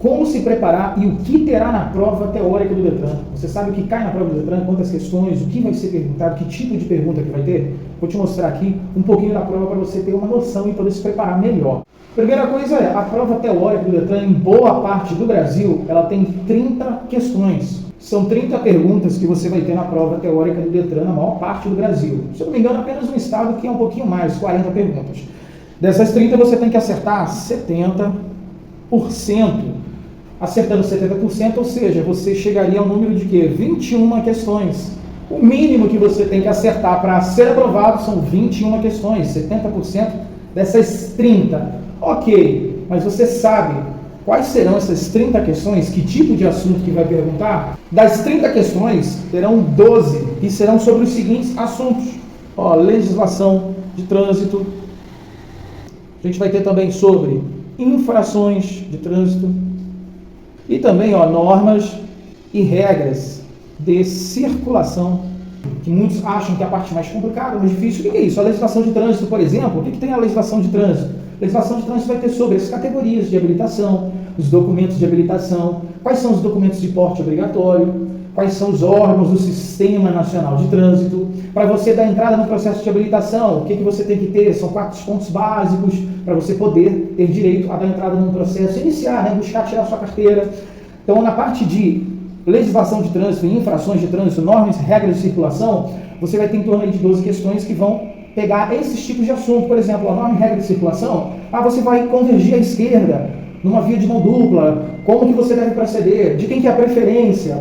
como se preparar e o que terá na prova teórica do Detran. Você sabe o que cai na prova do Detran, quantas questões, o que vai ser perguntado, que tipo de pergunta que vai ter? Vou te mostrar aqui um pouquinho da prova para você ter uma noção e poder se preparar melhor. Primeira coisa é, a prova teórica do Detran, em boa parte do Brasil, ela tem 30 questões. São 30 perguntas que você vai ter na prova teórica do Detran na maior parte do Brasil. Se eu não me engano, apenas um estado que é um pouquinho mais, 40 perguntas. Dessas 30, você tem que acertar 70%. Acertando 70%, ou seja, você chegaria ao número de quê? 21 questões. O mínimo que você tem que acertar para ser aprovado são 21 questões, 70% dessas 30. Ok, mas você sabe quais serão essas 30 questões? Que tipo de assunto que vai perguntar? Das 30 questões, terão 12 que serão sobre os seguintes assuntos. Legislação de trânsito. A gente vai ter também sobre infrações de trânsito. E também normas e regras de circulação, que muitos acham que é a parte mais complicada, mais difícil. O que é isso? A legislação de trânsito, por exemplo, o que tem a legislação de trânsito? A legislação de trânsito vai ter sobre as categorias de habilitação, os documentos de habilitação, quais são os documentos de porte obrigatório, quais são os órgãos do Sistema Nacional de Trânsito. Para você dar entrada no processo de habilitação, o que você tem que ter? São 4 pontos básicos para você poder ter direito a dar entrada num processo, iniciar, buscar tirar sua carteira. Então, na parte de legislação de trânsito, infrações de trânsito, normas e regras de circulação, você vai ter em torno de 12 questões que vão pegar esses tipos de assunto. Por exemplo, a norma e regra de circulação, você vai convergir à esquerda numa via de mão dupla, como que você deve proceder, de quem que é a preferência,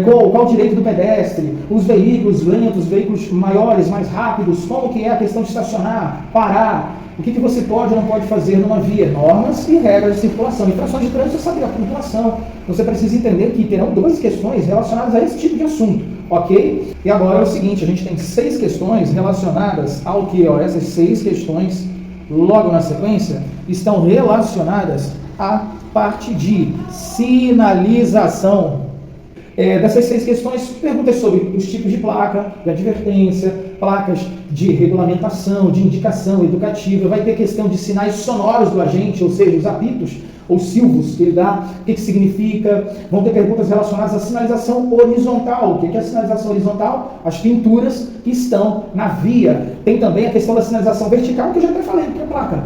qual o direito do pedestre, os veículos lentos, veículos maiores, mais rápidos, como que é a questão de estacionar, parar, o que você pode ou não pode fazer numa via, normas e regras de circulação. Infrações de trânsito, você sabe a pontuação. Você precisa entender que terão 12 questões relacionadas a esse tipo de assunto, ok? E agora é o seguinte, a gente tem 6 questões relacionadas ao que? Essas 6 questões, logo na sequência, estão relacionadas à parte de sinalização. Dessas 6 questões, perguntas sobre os tipos de placa, de advertência, placas de regulamentação, de indicação educativa, vai ter questão de sinais sonoros do agente, ou seja, os apitos ou silvos que ele dá, o que significa. Vão ter perguntas relacionadas à sinalização horizontal. O que é a sinalização horizontal? As pinturas que estão na via. Tem também a questão da sinalização vertical, que eu já até falei, que é placa.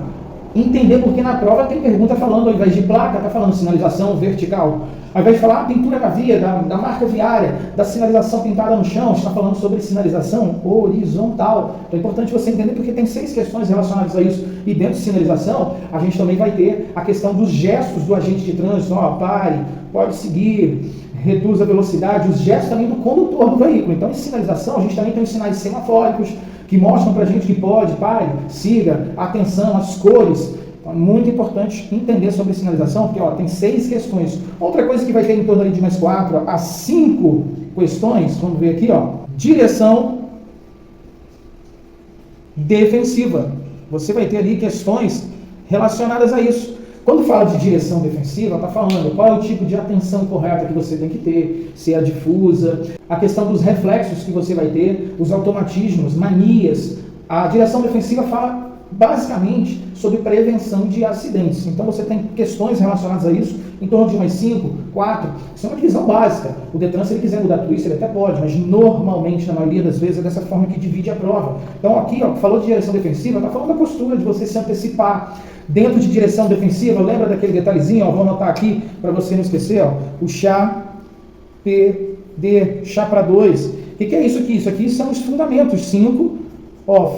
Entender porque na prova tem pergunta falando, ao invés de placa, está falando sinalização vertical. Ao invés de falar pintura na via, da marca viária, da sinalização pintada no chão, está falando sobre sinalização horizontal. Então é importante você entender porque tem 6 questões relacionadas a isso. E dentro de sinalização, a gente também vai ter a questão dos gestos do agente de trânsito. Pare, pode seguir, reduz a velocidade, os gestos também do condutor do veículo. Então em sinalização, a gente também tem os sinais semafóricos, que mostram para a gente que pode, pare, siga, atenção, as cores. Então, é muito importante entender sobre sinalização, porque tem 6 questões. Outra coisa que vai ter em torno ali de mais 4 a 5 questões, vamos ver aqui, direção defensiva. Você vai ter ali questões relacionadas a isso. Quando fala de direção defensiva, está falando qual é o tipo de atenção correta que você tem que ter, se é difusa, a questão dos reflexos que você vai ter, os automatismos, manias. A direção defensiva fala basicamente sobre prevenção de acidentes. Então você tem questões relacionadas a isso, em torno de umas 5, 4, isso é uma divisão básica. O Detran, se ele quiser mudar tudo isso, ele até pode, mas normalmente, na maioria das vezes, é dessa forma que divide a prova. Então aqui, falou de direção defensiva, está falando da postura de você se antecipar. Dentro de direção defensiva, lembra daquele detalhezinho, vou anotar aqui para você não esquecer, o chá, PD, chá para 2. O que é isso aqui? Isso aqui são os fundamentos, 5,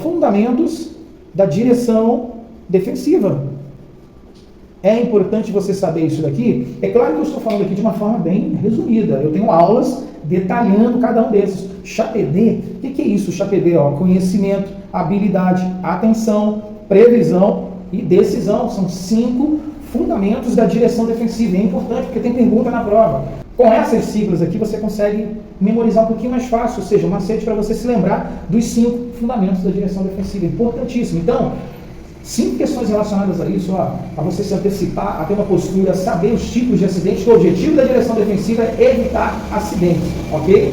fundamentos da direção defensiva. É importante você saber isso daqui. É claro que eu estou falando aqui de uma forma bem resumida. Eu tenho aulas detalhando cada um desses. Chá PD, o que é isso? Chá PD, conhecimento, habilidade, atenção, previsão e decisão. São 5 fundamentos da direção defensiva. É importante porque tem pergunta na prova. Com essas siglas aqui você consegue memorizar um pouquinho mais fácil, ou seja, um macete para você se lembrar dos 5 fundamentos da direção defensiva. Importantíssimo. Então, 5 questões relacionadas a isso, a você se antecipar, a ter uma postura, saber os tipos de acidentes, que o objetivo da direção defensiva é evitar acidentes, ok?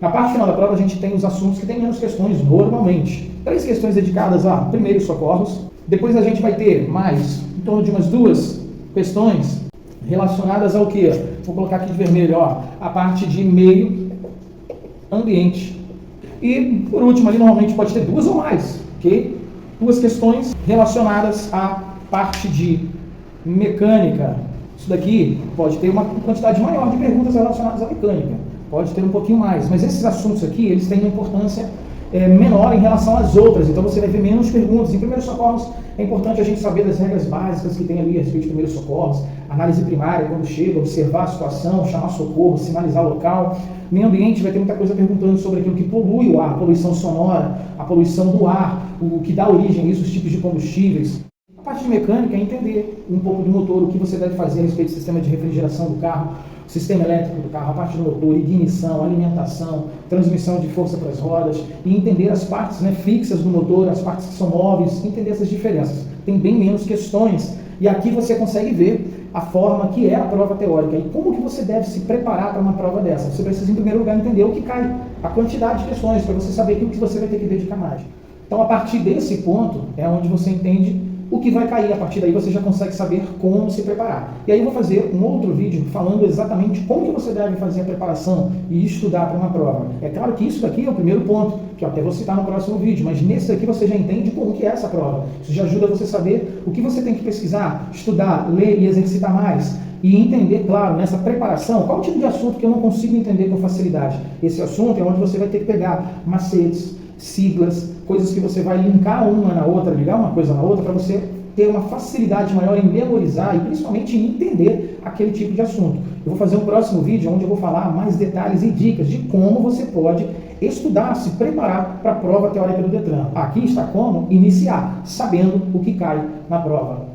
Na parte final da prova a gente tem os assuntos que tem menos questões normalmente. 3 questões dedicadas a primeiros socorros, depois a gente vai ter mais, em torno de umas 2 questões relacionadas ao quê? Vou colocar aqui de vermelho, ó, a parte de meio ambiente. E, por último, ali normalmente pode ter duas ou mais, ok? Duas questões relacionadas à parte de mecânica. Isso daqui pode ter uma quantidade maior de perguntas relacionadas à mecânica. Pode ter um pouquinho mais, mas esses assuntos aqui, eles têm uma importância menor em relação às outras, então você vai ver menos perguntas. Em primeiros socorros, é importante a gente saber das regras básicas que tem ali a respeito de primeiros socorros, análise primária, quando chega, observar a situação, chamar socorro, sinalizar o local. Meio ambiente vai ter muita coisa perguntando sobre aquilo que polui o ar, a poluição sonora, a poluição do ar, o que dá origem a isso, os tipos de combustíveis. A parte de mecânica é entender um pouco do motor, o que você deve fazer a respeito do sistema de refrigeração do carro, sistema elétrico do carro, a parte do motor, ignição, alimentação, transmissão de força para as rodas, e entender as partes fixas do motor, as partes que são móveis, entender essas diferenças. Tem bem menos questões, e aqui você consegue ver a forma que é a prova teórica e como que você deve se preparar para uma prova dessa. Você precisa, em primeiro lugar, entender o que cai, a quantidade de questões, para você saber aquilo que você vai ter que dedicar mais. Então, a partir desse ponto, é onde você entende o que vai cair. A partir daí você já consegue saber como se preparar. E aí eu vou fazer um outro vídeo falando exatamente como que você deve fazer a preparação e estudar para uma prova. É claro que isso daqui é o primeiro ponto, que eu até vou citar no próximo vídeo, mas nesse aqui você já entende como que é essa prova. Isso já ajuda você a saber o que você tem que pesquisar, estudar, ler e exercitar mais. E entender, claro, nessa preparação, qual tipo de assunto que eu não consigo entender com facilidade. Esse assunto é onde você vai ter que pegar macetes, siglas, coisas que você vai linkar uma na outra, ligar uma coisa na outra, para você ter uma facilidade maior em memorizar e principalmente em entender aquele tipo de assunto. Eu vou fazer um próximo vídeo onde eu vou falar mais detalhes e dicas de como você pode estudar, se preparar para a prova teórica do Detran. Aqui está como iniciar, sabendo o que cai na prova.